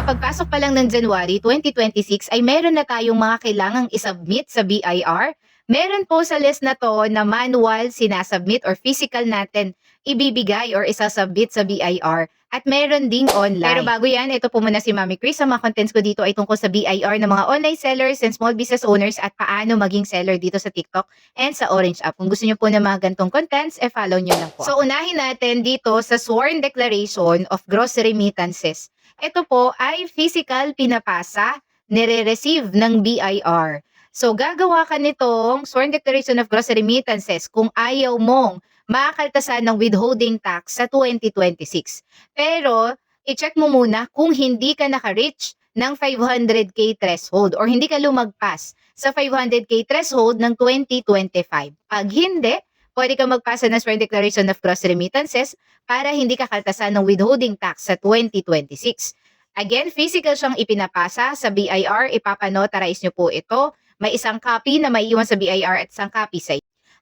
pagpasok pa lang ng January 2026 ay meron na tayong mga kailangang isubmit sa BIR. Meron po sa list na to na manual sinasubmit or physical natin ibibigay or isasubmit sa BIR. At meron ding online. Pero bago yan, ito po muna si Mami Chris. Ang mga contents ko dito ay tungkol sa BIR ng mga online sellers and small business owners at paano maging seller dito sa TikTok and sa Orange App. Kung gusto nyo po ng mga gantong contents, follow nyo lang po. So unahin natin dito sa Sworn Declaration of Gross Remittances. Ito po ay physical pinapasa, nire-receive ng BIR. So gagawa ka nitong Sworn Declaration of Gross Remittances kung ayaw mong makakaltasan ng withholding tax sa 2026. Pero i-check mo muna kung hindi ka naka-reach ng 500k threshold or hindi ka lumagpas sa 500k threshold ng 2025. Pag hindi, pwede ka magpasa ng Sworn Declaration of Gross Remittances para hindi ka kaltasan ng withholding tax sa 2026. Again, physical siyang ipinapasa sa BIR, ipapanotarize nyo po ito. May isang copy na maiiwan sa BIR at isang copy sa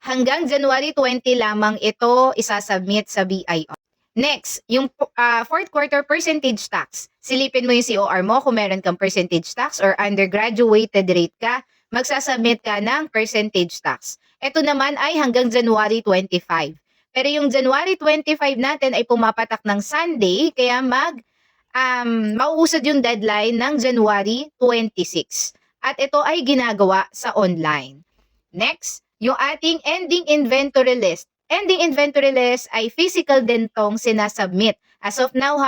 hanggang January 20 lamang ito isasubmit sa BIR. Next, yung fourth quarter percentage tax. Silipin mo yung COR mo kung meron kang percentage tax or undergraduated rate ka, magsasubmit ka ng percentage tax. Ito naman ay hanggang January 25. Pero yung January 25 natin ay pumapatak ng Sunday, kaya mauusad yung deadline ng January 26. At ito ay ginagawa sa online. Next, yung ating ending inventory list. Ending inventory list ay physical din tong sinasubmit. As of now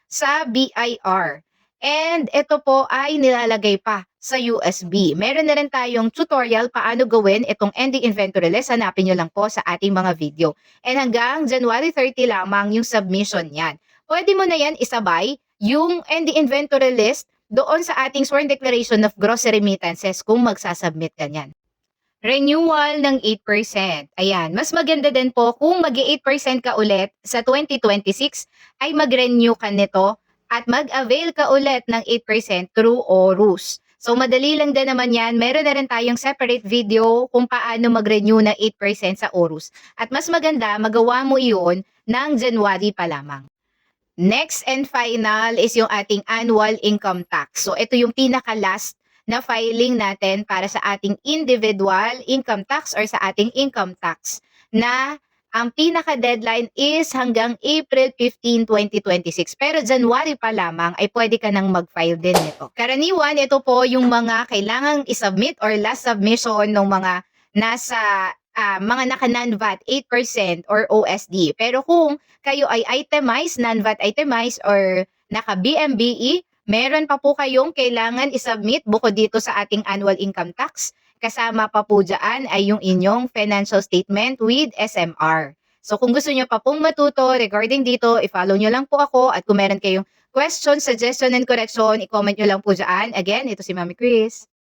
sa BIR. And ito po ay nilalagay pa sa USB. Meron na rin tayong tutorial paano gawin itong ending inventory list. Hanapin nyo lang po sa ating mga video. And hanggang January 30 lamang yung submission yan. Pwede mo na yan isabay yung ending inventory list doon sa ating Sworn Declaration of Gross Remittances kung magsasubmit ka niyan. Renewal ng 8%. Ayan, mas maganda din po kung mag-8% ka ulit sa 2026 ay mag-renew ka nito at mag-avail ka ulit ng 8% through ORUS. So madali lang din naman yan. Meron na rin tayong separate video kung paano mag-renew ng 8% sa ORUS. At mas maganda, magawa mo iyon ng January pa lamang. Next and final is yung ating annual income tax. So ito yung pinaka-last na filing natin para sa ating individual income tax or sa ating income tax na ang pinaka-deadline is hanggang April 15, 2026. Pero January pa lamang ay pwede ka nang mag-file din nito. Karaniwan, ito po yung mga kailangang isubmit or last submission ng mga nasa mga naka-non-VAT 8% or OSD. Pero kung kayo ay itemized, non-VAT itemized or naka-BMBE, meron pa po kayong kailangan isubmit bukod dito sa ating annual income tax. Kasama pa po dyan ay yung inyong financial statement with SMR. So kung gusto nyo pa pong matuto regarding dito, i-follow nyo lang po ako at kung meron kayong question, suggestion, and correction, i-comment nyo lang po dyan. Again, ito si Mami Chris.